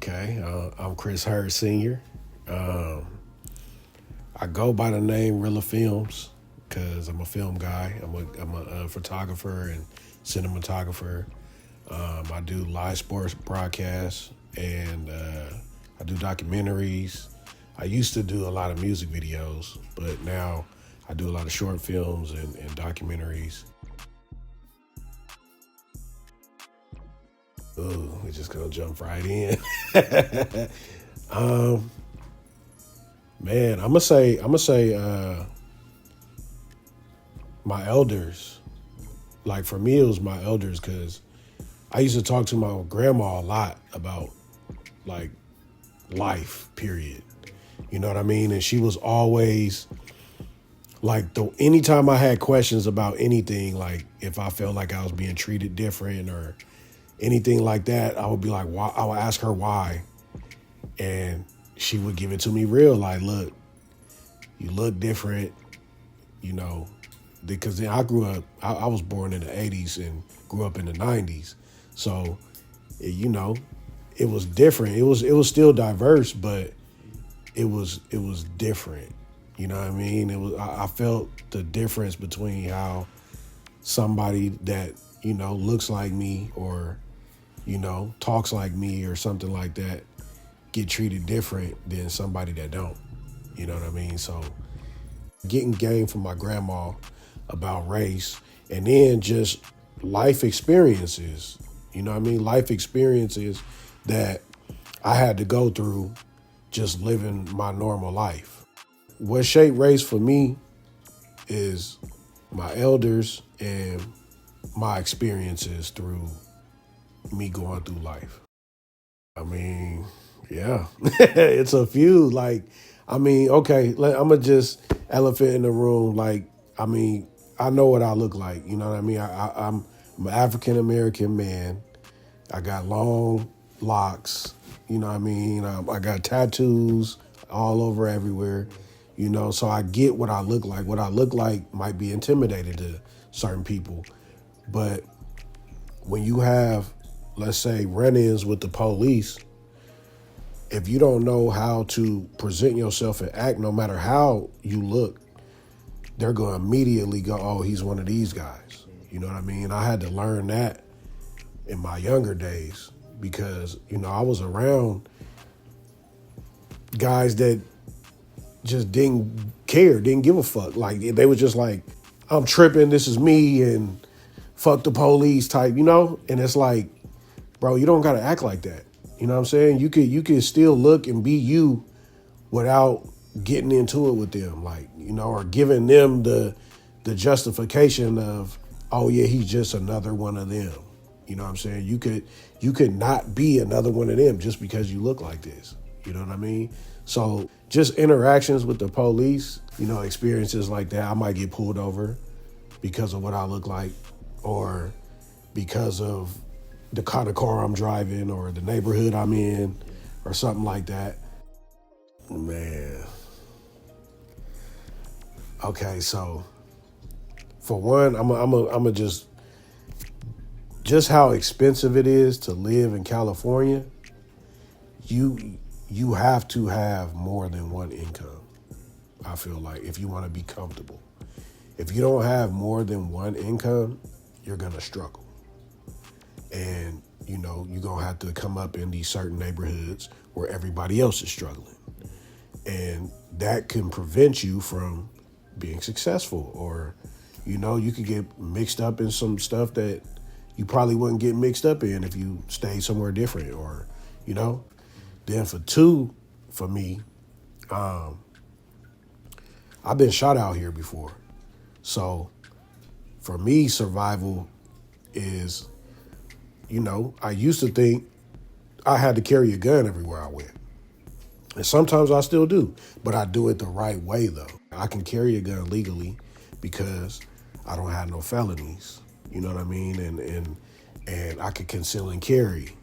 Okay, I'm Hurd Sr. Um, I go by the name Rilla Films because I'm a film guy. I'm a photographer and cinematographer. I do live sports broadcasts and I do documentaries. I used to do a lot of music videos, but now I do a lot of short films and documentaries. Ooh, we're just gonna jump right in. um, Man, I'm gonna say my elders. Like for me, it was my elders because I used to talk to my grandma a lot about like life, period. You know what I mean? And she was always like the anytime I had questions about anything, like if I felt like I was being treated different or anything like that, I would be like, why? I would ask her why, and she would give it to me real, like, look, you look different, you know, because then I grew up, I was born in the 80s and grew up in the 90s. So, you know, it was different. It was still diverse, but it was different. You know what I mean? I felt the difference between how somebody that, looks like me or, talks like me or something like that get treated different than somebody that don't. You know what I mean? So getting game from my grandma about race and then just life experiences, you know what I mean? Life experiences that I had to go through just living my normal life. What shaped race for me is my elders and my experiences through me going through life. I mean, yeah, it's a few. Like, I mean, okay, I'm gonna just elephant in the room. Like, I mean, I know what I look like. You know what I mean? I'm an African American man. I got long locks. You know what I mean? I got tattoos all over everywhere. So I get what I look like. What I look like might be intimidating to certain people, but when you have, let's say, run-ins with the police, if you don't know how to present yourself and act, no matter how you look, they're going to immediately go, oh, he's one of these guys. You know what I mean? I had to learn that in my younger days because, I was around guys that just didn't care, didn't give a fuck. Like, they were just like, I'm tripping, this is me, and fuck the police type, And it's like, bro, you don't got to act like that. You know what I'm saying? You could still look and be you without getting into it with them, like, or giving them the justification of, oh yeah, he's just another one of them. You know what I'm saying? You could not be another one of them just because you look like this. You know what I mean? So just interactions with the police, experiences like that, I might get pulled over because of what I look like or because of the kind of car I'm driving or the neighborhood I'm in or something like that. Man. Okay, so for one, I'm just how expensive it is to live in California. You have to have more than one income. I feel like if you want to be comfortable. If you don't have more than one income, you're going to struggle. And, you're going to have to come up in these certain neighborhoods where everybody else is struggling. And that can prevent you from being successful or, you could get mixed up in some stuff that you probably wouldn't get mixed up in if you stayed somewhere different or, Then for two, for me, I've been shot out here before. So for me, survival is, I used to think I had to carry a gun everywhere I went. And sometimes I still do, but I do it the right way though. I can carry a gun legally because I don't have no felonies. You know what I mean? And I can conceal and carry.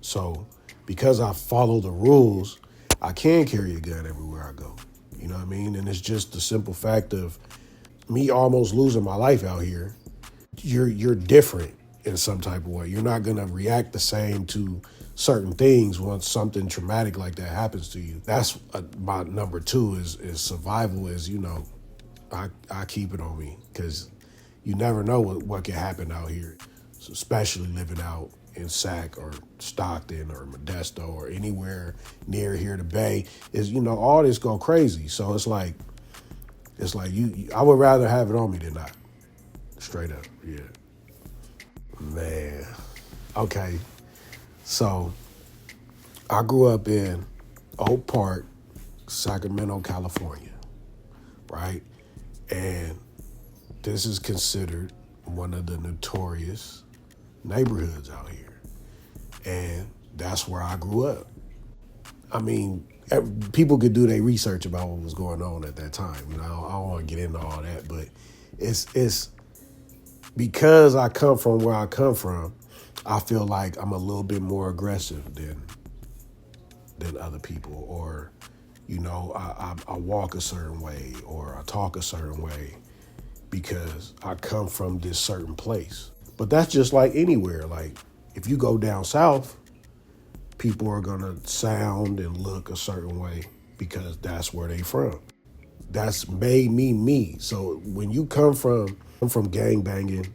So because I follow the rules, I can carry a gun everywhere I go. You know what I mean? And it's just the simple fact of me almost losing my life out here. You're different in some type of way. You're not gonna react the same to certain things once something traumatic like that happens to you. That's my number two is survival. Is I keep it on me because you never know what can happen out here, so especially living out in Sac or Stockton or Modesto or anywhere near here, the Bay is all this go crazy. So it's like I would rather have it on me than not. Straight up, yeah. Man, okay. So I grew up in Oak Park, Sacramento, California, right? And this is considered one of the notorious neighborhoods out here. And that's where I grew up. I mean, people could do their research about what was going on at that time. I don't want to get into all that, but it's because I come from where I come from, I feel like I'm a little bit more aggressive than other people, or I walk a certain way or I talk a certain way because I come from this certain place. But that's just like anywhere. Like if you go down south, people are gonna sound and look a certain way because that's where they from. That's made me me. So when you come from gang banging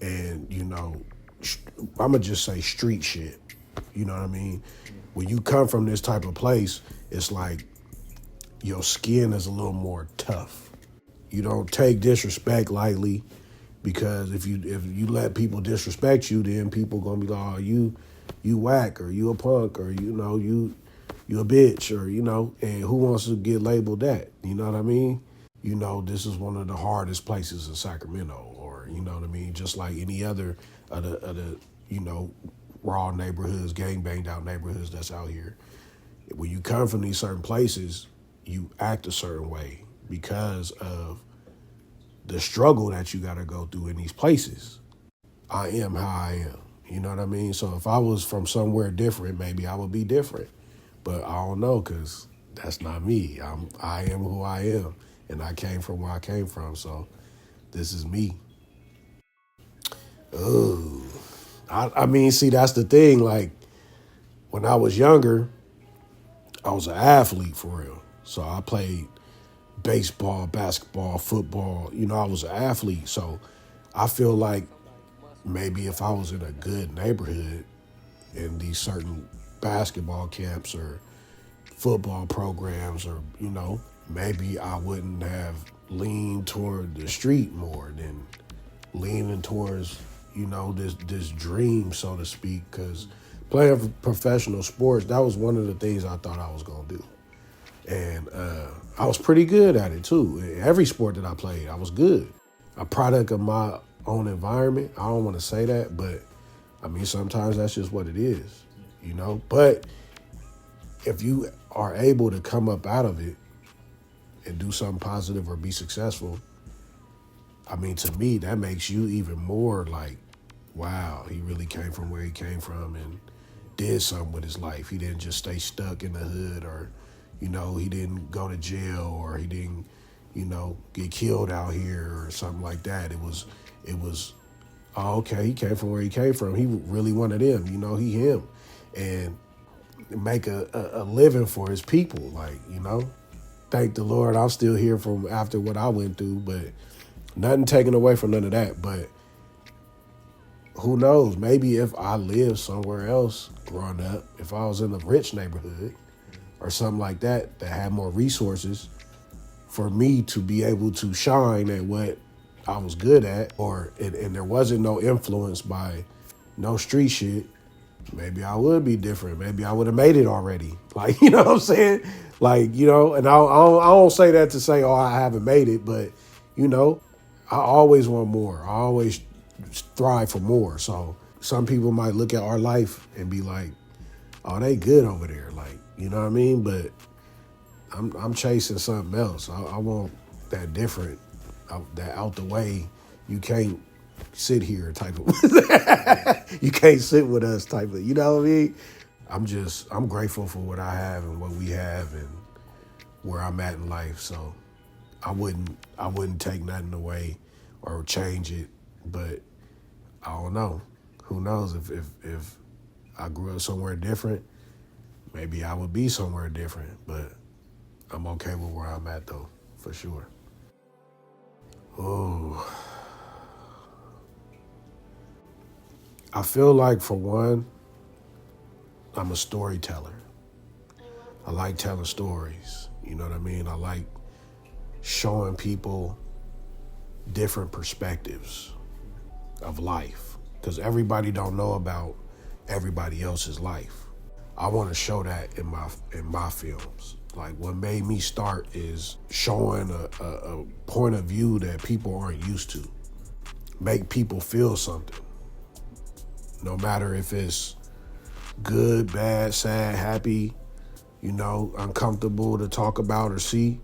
and I'ma just say street shit. You know what I mean? When you come from this type of place, it's like your skin is a little more tough. You don't take disrespect lightly because if you let people disrespect you, then people gonna be like, oh, you whack, or you a punk, or you a bitch, or and who wants to get labeled that? You know what I mean? This is one of the hardest places in Sacramento, or you know what I mean? Just like any other of the raw neighborhoods, gang banged out neighborhoods that's out here. When you come from these certain places, you act a certain way because of the struggle that you got to go through in these places. I am how I am. You know what I mean? So if I was from somewhere different, maybe I would be different. But I don't know because that's not me. I am who I am. And I came from where I came from. So this is me. Oh, I mean, see, that's the thing. Like when I was younger, I was an athlete for real. So I played baseball, basketball, football. I was an athlete. So I feel like maybe if I was in a good neighborhood in these certain basketball camps or football programs, or, maybe I wouldn't have leaned toward the street more than leaning towards, this dream, so to speak, because playing professional sports, that was one of the things I thought I was going to do. And I was pretty good at it, too. Every sport that I played, I was good. A product of my own environment. I don't want to say that, but I mean, sometimes that's just what it is, But if you are able to come up out of it and do something positive or be successful, I mean, to me, that makes you even more like, wow, he really came from where he came from and did something with his life. He didn't just stay stuck in the hood, or, he didn't go to jail, or he didn't, get killed out here or something like that. It was, oh, okay, he came from where he came from. He really wanted him, he him. And make a living for his people, like, Thank the Lord I'm still here from after what I went through, but nothing taken away from none of that. But who knows? Maybe if I lived somewhere else growing up, if I was in a rich neighborhood or something like that had more resources for me to be able to shine at what I was good at, and there wasn't no influence by no street shit, maybe I would be different. Maybe I would have made it already. Like, you know what I'm saying? Like, and I don't say that to say, oh, I haven't made it, but, I always want more. I always strive for more. So some people might look at our life and be like, oh, they good over there. Like, you know what I mean? But I'm chasing something else. I want that different, that out the way. You can't sit here type of, you can't sit with us type of, you know what I mean? I'm grateful for what I have and what we have and where I'm at in life. So I wouldn't take nothing away or change it, but I don't know. Who knows if I grew up somewhere different, maybe I would be somewhere different, but I'm okay with where I'm at though, for sure. Oh, I feel like for one, I'm a storyteller. I like telling stories. You know what I mean? I like showing people different perspectives of life because everybody don't know about everybody else's life. I want to show that in my films. Like what made me start is showing a point of view that people aren't used to. Make people feel something, no matter if it's good, bad, sad, happy, uncomfortable to talk about or see.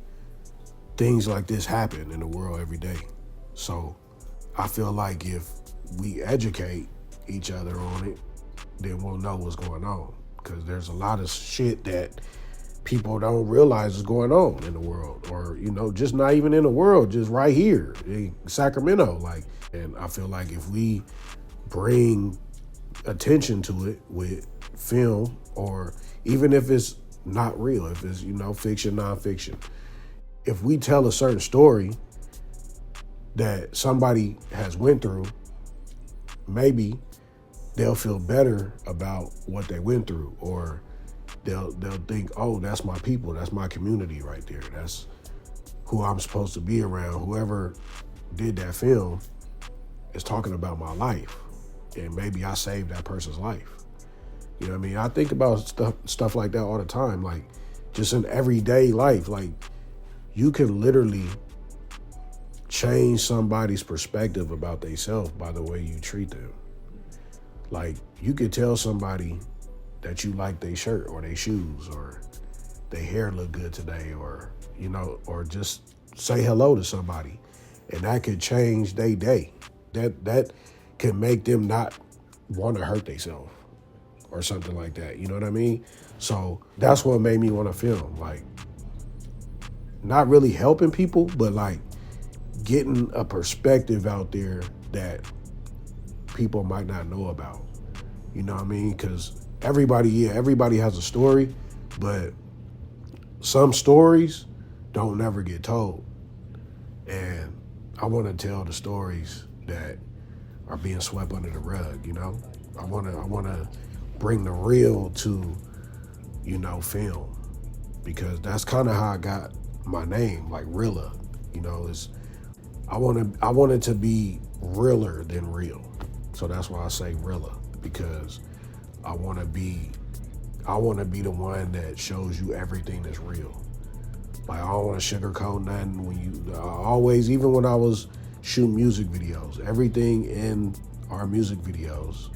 Things like this happen in the world every day. So I feel like if we educate each other on it, then we'll know what's going on. Because there's a lot of shit that people don't realize is going on in the world, or just not even in the world, just right here in Sacramento. And I feel like if we bring attention to it with film, or even if it's not real, if it's fiction, nonfiction, if we tell a certain story that somebody has went through, maybe they'll feel better about what they went through, or they'll think, oh, that's my people, that's my community right there, that's who I'm supposed to be around. Whoever did that film is talking about my life, and maybe I saved that person's life. You know what I mean? I think about stuff like that all the time, like just in everyday life. Like you can literally change somebody's perspective about themselves by the way you treat them. Like you could tell somebody that you like their shirt or their shoes or their hair look good today, or or just say hello to somebody, and that could change their day. That can make them not want to hurt themselves or something like that. You know what I mean? So that's what made me want to film. Like not really helping people, but like getting a perspective out there that people might not know about. You know what I mean? Because everybody has a story, but some stories don't never get told. And I want to tell the stories that are being swept under the rug, I want to bring the real to, film, because that's kind of how I got my name, like Rilla. I want it to be realer than real. So that's why I say Rilla, because I want to be the one that shows you everything that's real. Like I don't want to sugarcoat nothing. Even when I was shooting music videos, everything in our music videos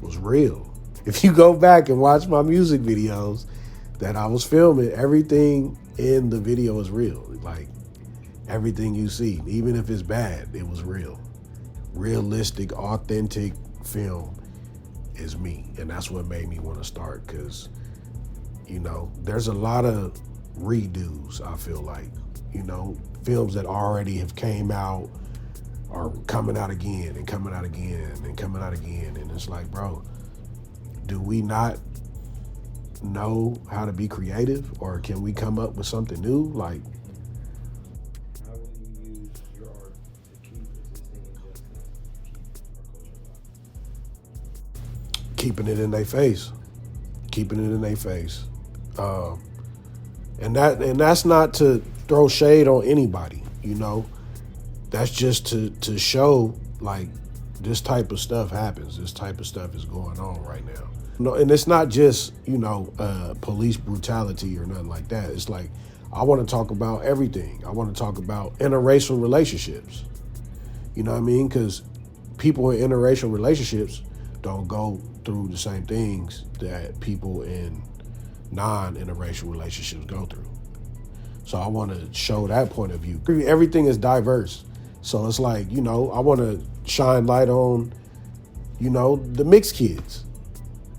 was real. If you go back and watch my music videos that I was filming, everything in the video is real. Like everything you see, even if it's bad, it was real. Realistic, authentic film is me. And that's what made me want to start, because, there's a lot of redos, I feel like. Films that already have came out are coming out again and coming out again and coming out again. And it's like, bro, do we not know how to be creative, or can we come up with something new? Like, how will you use your art to keep resisting injustice, keep our culture alive? keeping it in their face, and that's not to throw shade on anybody. That's just to show like this type of stuff happens. This type of stuff is going on right now. And it's not just police brutality or nothing like that. It's like I want to talk about everything. I want to talk about interracial relationships. You know what I mean? Because people in interracial relationships don't go through the same things that people in non-interracial relationships go through. So I want to show that point of view. Everything is diverse. So it's like, I want to shine light on, the mixed kids.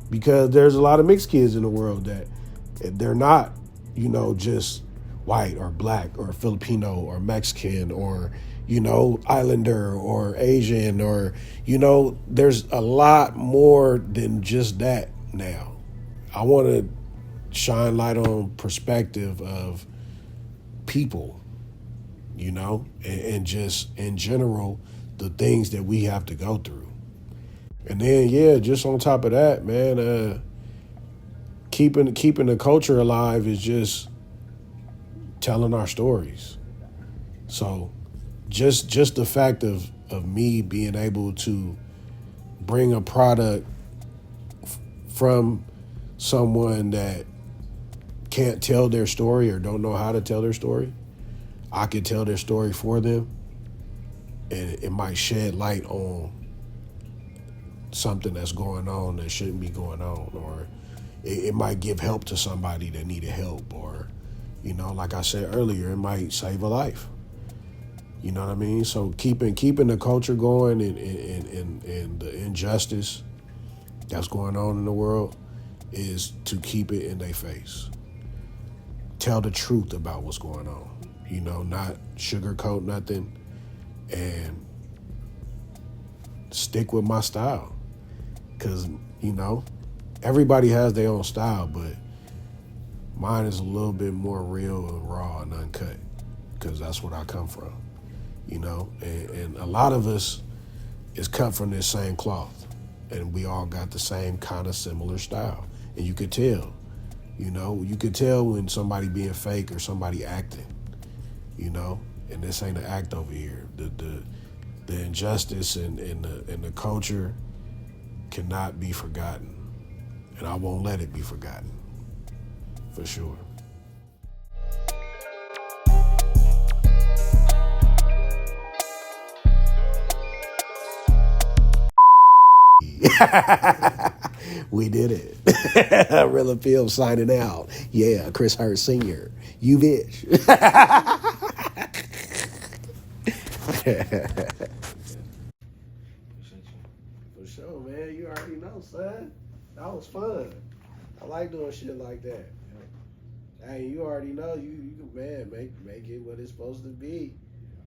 Because there's a lot of mixed kids in the world that they're not, just white or black or Filipino or Mexican or, Islander or Asian or, there's a lot more than just that now. I want to shine light on perspective of people, and just in general, the things that we have to go through. And then, yeah, just on top of that, man, keeping the culture alive is just telling our stories. So just the fact of me being able to bring a product from someone that can't tell their story or don't know how to tell their story, I could tell their story for them, and it might shed light on something that's going on that shouldn't be going on, or it might give help to somebody that needed help, or like I said earlier, it might save a life. You know what I mean? So keeping the culture going, and the injustice that's going on in the world is to keep it in their face. Tell the truth about what's going on. Not sugarcoat nothing, and stick with my style. Because, everybody has their own style, but mine is a little bit more real and raw and uncut, because that's what I come from. And a lot of us is cut from this same cloth, and we all got the same kind of similar style. And you could tell, you could tell when somebody being fake or somebody acting, and this ain't an act over here. The injustice and the culture cannot be forgotten, and I won't let it be forgotten, for sure. We did it. Real Film signing out. Yeah, Chris Hurd Sr. You bitch. Appreciate you. For sure, man. You already know, son. That was fun. I like doing shit like that. Hey, you already know. You can, man, make it what it's supposed to be.